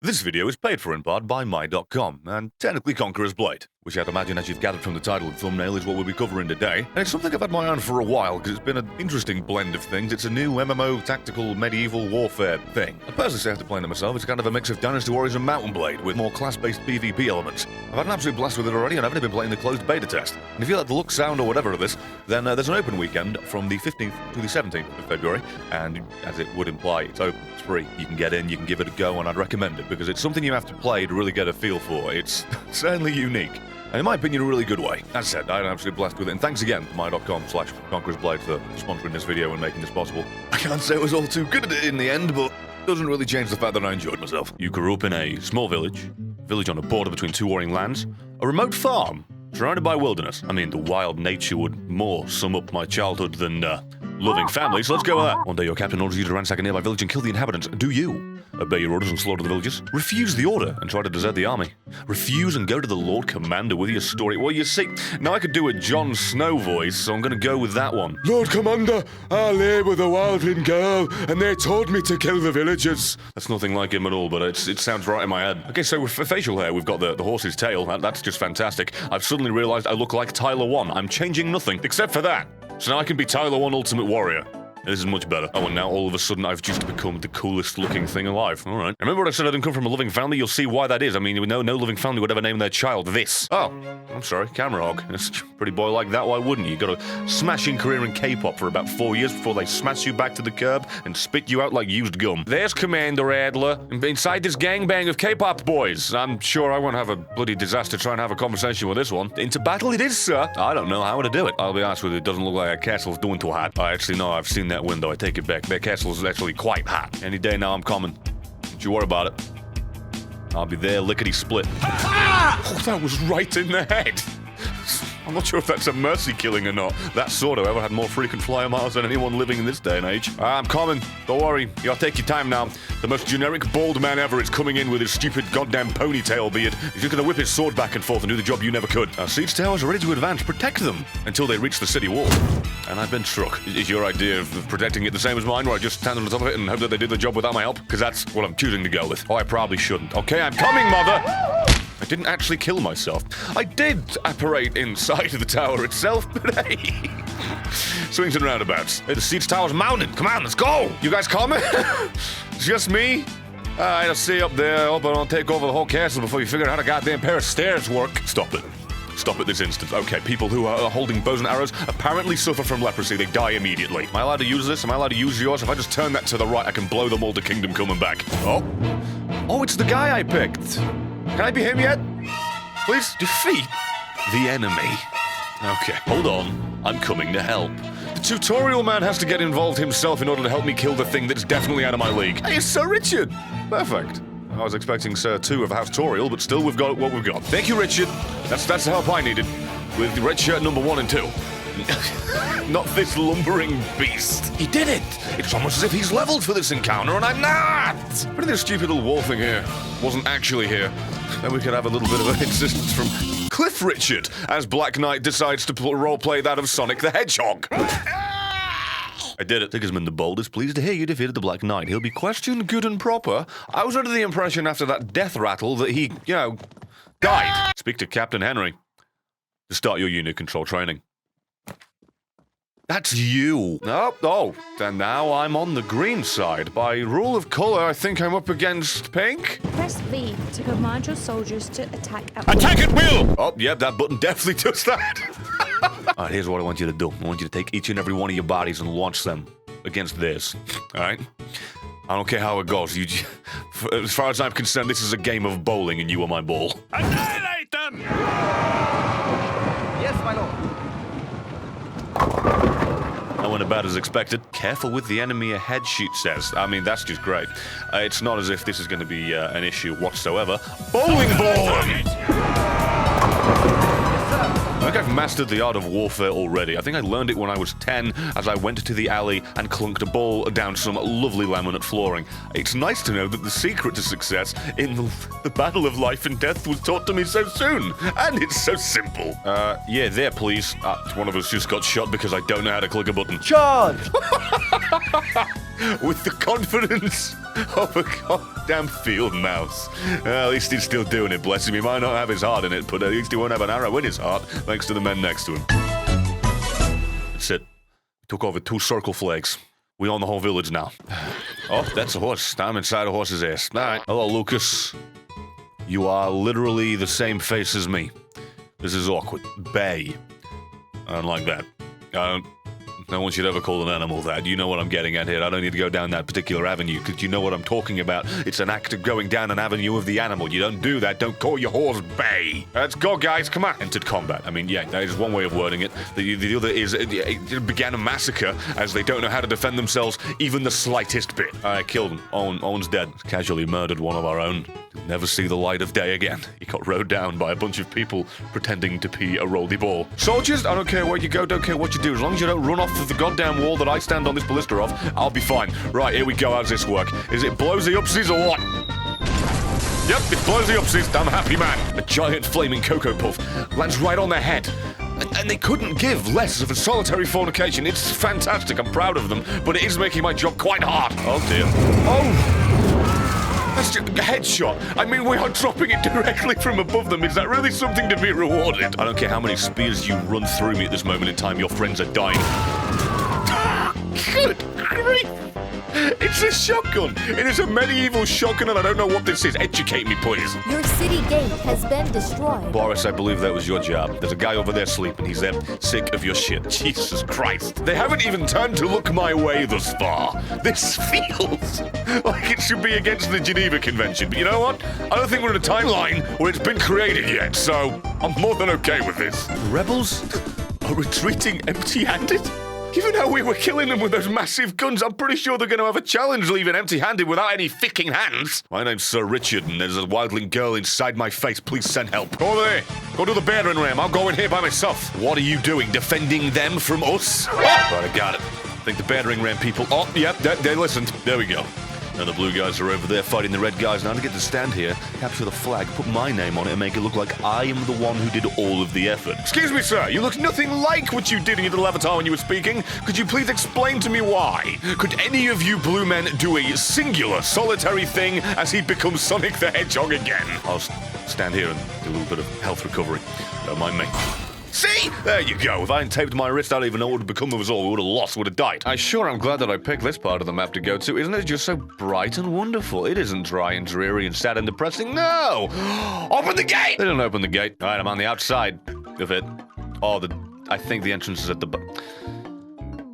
This video is paid for in part by my.com, and technically Conqueror's Blade, which I'd imagine, as you've gathered from the title and thumbnail, is what we'll be covering today. And it's something I've had my eye on for a while, because it's been an interesting blend of things. It's a new MMO tactical medieval warfare thing. I personally say after playing it myself, it's kind of a mix of Dynasty Warriors and Mountain Blade, with more class-based PvP elements. I've had an absolute blast with it already, and I've only been playing the closed beta test. And if you like the look, sound, or whatever of this, then there's an open weekend from the 15th to the 17th of February, and as it would imply, it's open, it's free. You can get in, you can give it a go, and I'd recommend it, because it's something you have to play to really get a feel for. It's certainly unique, and in my opinion, a really good way. As said, I had an absolute blast with it, and thanks again to my.com/ConquerorsBlade for sponsoring this video and making this possible. I can't say it was all too good at it in the end, but it doesn't really change the fact that I enjoyed myself. You grew up in a small village on a border between two warring lands, a remote farm, surrounded by wilderness. I mean, the wild nature would more sum up my childhood than, loving family, so let's go with that. One day your captain orders you to ransack a nearby village and kill the inhabitants. Do you obey your orders and slaughter the villagers? Refuse the order and try to desert the army? Refuse and go to the Lord Commander with your story? Well, you see, now I could do a Jon Snow voice, so I'm gonna go with that one. Lord Commander, I lay with a wildling girl, and they told me to kill the villagers. That's nothing like him at all, but it sounds right in my head. Okay, so for facial hair, we've got the horse's tail. That's just fantastic. I've suddenly realized I look like Tyler 1. I'm changing nothing, except for that. So now I can be Tyler 1 Ultimate Warrior. This is much better. Oh, and now all of a sudden I've just become the coolest looking thing alive. All right. Remember what I said I didn't come from a loving family? You'll see why that is. I mean, no loving family would ever name their child this. Oh, I'm sorry, camera hog. It's a pretty boy like that, why wouldn't you? You got a smashing career in K-pop for about 4 years before they smash you back to the curb and spit you out like used gum. There's Commander Adler, inside this gangbang of K-pop boys. I'm sure I won't have a bloody disaster trying to have a conversation with this one. Into battle it is, sir. I don't know how to do it. I'll be honest with you, it doesn't look like a castle's doing too hot. I actually know, I've seen that window. I take it back. Their castle is actually quite hot. Any day now I'm coming. Don't you worry about it. I'll be there lickety-split. Oh, that was right in the head. I'm not sure if that's a mercy killing or not. That sword, however, had more frequent flyer miles than anyone living in this day and age. I'm coming. Don't worry. You gotta take your time now. The most generic bald man ever is coming in with his stupid goddamn ponytail beard. He's just gonna whip his sword back and forth and do the job you never could. Our siege towers are ready to advance. Protect them until they reach the city wall. And I've been struck. Is your idea of protecting it the same as mine, where I just stand on the top of it and hope that they did the job without my help? Because that's what I'm choosing to go with. Oh, I probably shouldn't. Okay, I'm coming, mother! I didn't actually kill myself. I did apparate inside of the tower itself, but hey. Swings and roundabouts. Hey, the siege tower's mounted. Come on, let's go! You guys coming? It's just me? I'll see you up there. I hope I don't take over the whole castle before you figure out how the goddamn pair of stairs work. Stop it. Stop at this instant. Okay, people who are holding bows and arrows apparently suffer from leprosy. They die immediately. Am I allowed to use this? Am I allowed to use yours? If I just turn that to the right, I can blow them all to kingdom come and back. Oh. Oh, it's the guy I picked. Can I be him yet? Please defeat the enemy. Okay, hold on. I'm coming to help. The tutorial man has to get involved himself in order to help me kill the thing that's definitely out of my league. Hey, it's Sir Richard. Perfect. I was expecting Sir 2 of House Toriel, but still we've got what we've got. Thank you, Richard. That's the help I needed. With the red shirt number 1 and 2. Not this lumbering beast. He did it! It's almost as if he's leveled for this encounter, and I'm not! What if this stupid little wall thing here wasn't actually here? Then we could have a little bit of an insistence from Cliff Richard, as Black Knight decides to roleplay that of Sonic the Hedgehog. I did it. Sigismund the Bold is pleased to hear you defeated the Black Knight. He'll be questioned good and proper. I was under the impression after that death rattle that he, died. Speak to Captain Henri to start your unit control training. That's you. Oh, then now I'm on the green side. By rule of color, I think I'm up against pink. Press V to command your soldiers to attack at will. Attack at will! Oh, yep, that button definitely does that. All right, here's what I want you to do. I want you to take each and every one of your bodies and launch them against theirs. All right? I don't care how it goes. As far as I'm concerned, this is a game of bowling, and you are my ball. Annihilate them! Yes, my lord. That went about as expected. Careful with the enemy ahead, sheet says. I mean, that's just great. It's not as if this is going to be an issue whatsoever. Bowling ball! I think I've mastered the art of warfare already. I think I learned it when I was 10 as I went to the alley and clunked a ball down some lovely laminate flooring. It's nice to know that the secret to success in the battle of life and death was taught to me so soon. And it's so simple. Yeah, there, please. One of us just got shot because I don't know how to click a button. Charge! With the confidence of a goddamn field mouse. At least he's still doing it, bless him. He might not have his heart in it, but at least he won't have an arrow in his heart, thanks to the men next to him. That's it. Took over 2 circle flags. We own the whole village now. Oh, that's a horse. I'm inside a horse's ass. All right. Hello, Lucas. You are literally the same face as me. This is awkward. Bay. I don't like that. No one should ever call an animal that. You know what I'm getting at here. I don't need to go down that particular avenue, because you know what I'm talking about. It's an act of going down an avenue of the animal. You don't do that. Don't call your horse Bay. Let's go, guys. Come on. Entered combat. I mean, yeah, that is one way of wording it. The other is it began a massacre as they don't know how to defend themselves even the slightest bit. I killed him. Owen's dead. Casually murdered one of our own. He'll never see the light of day again. He got rode down by a bunch of people pretending to be a roly ball. Soldiers, I don't care where you go, don't care what you do. As long as you don't run off of the goddamn wall that I stand on this ballista of, I'll be fine. Right, here we go. How's this work? Is it blows the upsies or what? Yep, it blows the upsies. I'm a happy man. A giant flaming cocoa puff lands right on their head. And they couldn't give less of a solitary fornication. It's fantastic. I'm proud of them, but it is making my job quite hard. Oh, dear. Oh! That's just a headshot. I mean, we are dropping it directly from above them. Is that really something to be rewarded? I don't care how many spears you run through me at this moment in time. Your friends are dying. Good grief. It's a shotgun. It is a medieval shotgun, and I don't know what this is. Educate me, please. Your city gate has been destroyed. Boris, I believe that was your job. There's a guy over there sleeping. He's there sick of your shit. Jesus Christ. They haven't even turned to look my way thus far. This feels like it should be against the Geneva Convention. But you know what? I don't think we're in a timeline where it's been created yet, so I'm more than okay with this. The rebels are retreating empty-handed? Given how we were killing them with those massive guns, I'm pretty sure they're going to have a challenge leaving empty-handed without any ficking hands. My name's Sir Richard, and there's a wildling girl inside my face. Please send help. Go over there. Go to the battering ram. I'll go in here by myself. What are you doing? Defending them from us? Right, I got it. I think the battering ram people... Oh, yep, they listened. There we go. Now the blue guys are over there fighting the red guys. Now to get to stand here, capture the flag, put my name on it, and make it look like I am the one who did all of the effort. Excuse me, sir. You look nothing like what you did in your little avatar when you were speaking. Could you please explain to me why? Could any of you blue men do a singular, solitary thing as he becomes Sonic the Hedgehog again? I'll stand here and do a little bit of health recovery. Don't mind me. See? There you go. If I hadn't taped my wrist, I don't even know what would have become of us all. We would have lost, would have died. I sure am glad that I picked this part of the map to go to. Isn't it just so bright and wonderful? It isn't dry and dreary and sad and depressing. No! Open the gate! They didn't open the gate. All right, I'm on the outside of it. Oh, I think the entrance is at the...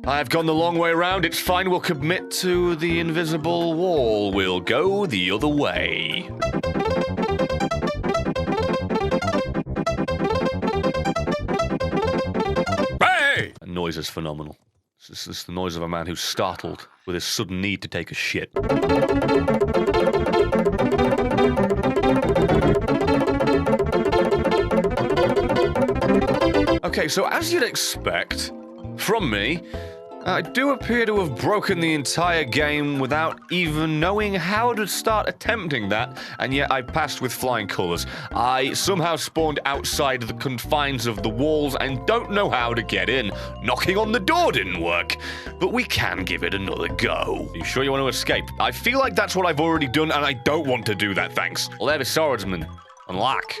I've gone the long way around. It's fine. We'll commit to the invisible wall. We'll go the other way. That noise is phenomenal. This is the noise of a man who's startled with his sudden need to take a shit. Okay, so as you'd expect from me, I do appear to have broken the entire game without even knowing how to start attempting that, and yet I passed with flying colors. I somehow spawned outside the confines of the walls and don't know how to get in. Knocking on the door didn't work, but we can give it another go. Are you sure you want to escape? I feel like that's what I've already done, and I don't want to do that, thanks. Leather swordsman. Unlock.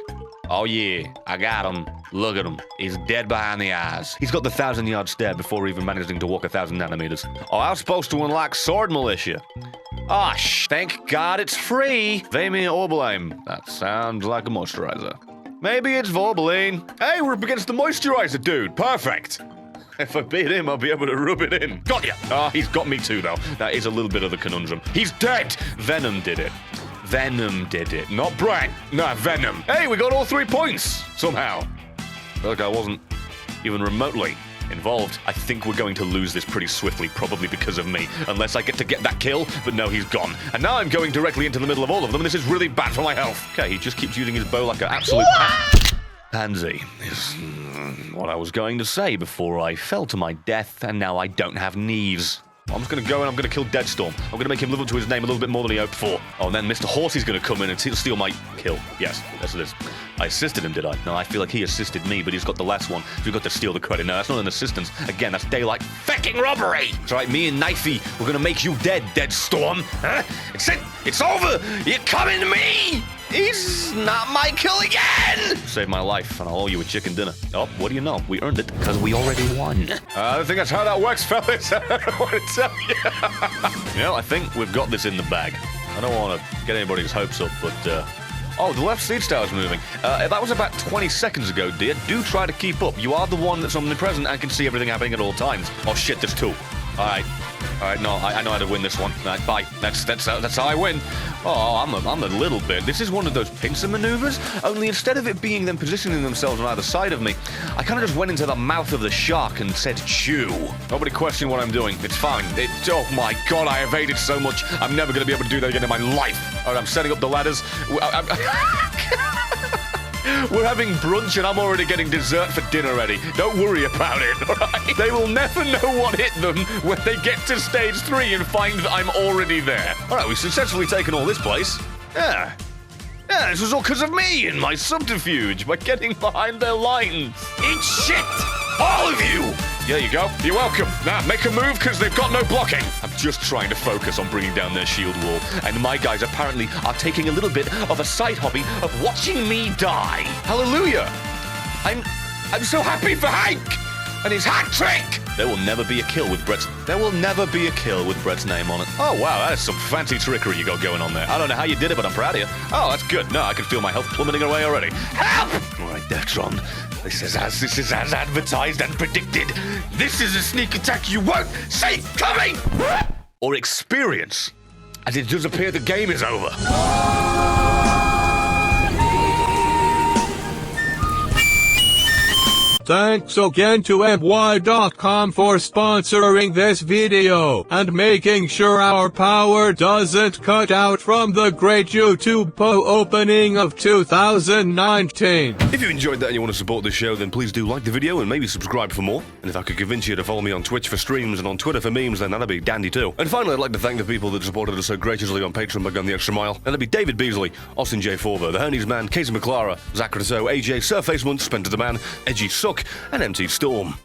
Oh yeah, I got him. Look at him. He's dead behind the eyes. He's got the 1,000-yard stare before even managing to walk 1,000 nanometers. Oh, I was supposed to unlock sword militia. Ah, thank God it's free. Vamir Orbelheim. That sounds like a moisturizer. Maybe it's Vorbeline. Hey, we're up against the moisturizer dude. Perfect. If I beat him, I'll be able to rub it in. Got ya. Ah, he's got me too, though. That is a little bit of the conundrum. He's dead. Venom did it. Venom did it. Not Brett. No, Venom. Hey, we got all 3 points. Somehow. Look, I wasn't even remotely involved. I think we're going to lose this pretty swiftly, probably because of me. Unless I get to get that kill, but no, he's gone. And now I'm going directly into the middle of all of them, and this is really bad for my health. Okay, he just keeps using his bow like an absolute pansy. Is what I was going to say before I fell to my death, and now I don't have knees. I'm just going to go and I'm going to kill Deadstorm. I'm going to make him live up to his name a little bit more than he hoped for. Oh, and then Mr. Horsey's going to come in and steal my kill. Yes, it is. I assisted him, did I? No, I feel like he assisted me, but he's got the last one. So we've got to steal the credit. No, that's not an assistance. Again, that's daylight fucking robbery. That's right, me and Knifey, we're going to make you dead, Deadstorm. Huh? It's it. It's over. You're coming to me. He's not my kill again! Saved my life, and I'll owe you a chicken dinner. Oh, what do you know? We earned it, because we already won. I don't think that's how that works, fellas. I don't want to tell you. You know, I think we've got this in the bag. I don't want to get anybody's hopes up, but, oh, the left seat star is moving. That was about 20 seconds ago, dear. Do try to keep up. You are the one that's omnipresent and can see everything happening at all times. Oh, shit, there's two. All right, no, I know how to win this one. All right, bye. That's how I win. Oh, I'm a little bit. This is one of those pincer maneuvers, only instead of it being them positioning themselves on either side of me, I kind of just went into the mouth of the shark and said, chew. Nobody question what I'm doing. It's fine. Oh my God, I evaded so much. I'm never going to be able to do that again in my life. All right, I'm setting up the ladders. We're having brunch and I'm already getting dessert for dinner ready. Don't worry about it, all right? They will never know what hit them when they get to stage 3 and find that I'm already there. All right, we've successfully taken all this place. Yeah, this was all because of me and my subterfuge by getting behind their lines. Eat shit, all of you! There you go. You're welcome. Now, make a move because they've got no blocking. I'm just trying to focus on bringing down their shield wall. And my guys apparently are taking a little bit of a side hobby of watching me die. Hallelujah. I'm so happy for Hank and his hat trick. There will never be a kill with Brett's name on it. Oh, wow, that is some fancy trickery you got going on there. I don't know how you did it, but I'm proud of you. Oh, that's good. No, I can feel my health plummeting away already. Help! All right, Deathron. This is as advertised and predicted. This is a sneak attack you won't see coming! Or experience, as it does appear the game is over. Thanks again to MY.com for sponsoring this video and making sure our power doesn't cut out from the great YouTube opening of 2019. If you enjoyed that and you want to support this show, then please do like the video and maybe subscribe for more. And if I could convince you to follow me on Twitch for streams and on Twitter for memes, then that'd be dandy too. And finally, I'd like to thank the people that supported us so graciously on Patreon by going the extra mile. And that'd be David Beasley, Austin J. Forver, The Hernes Man, Casey McClara, Zach Rousseau, AJ, Surface Munt, Spencer the Man, Edgy Suck, and MT Storm.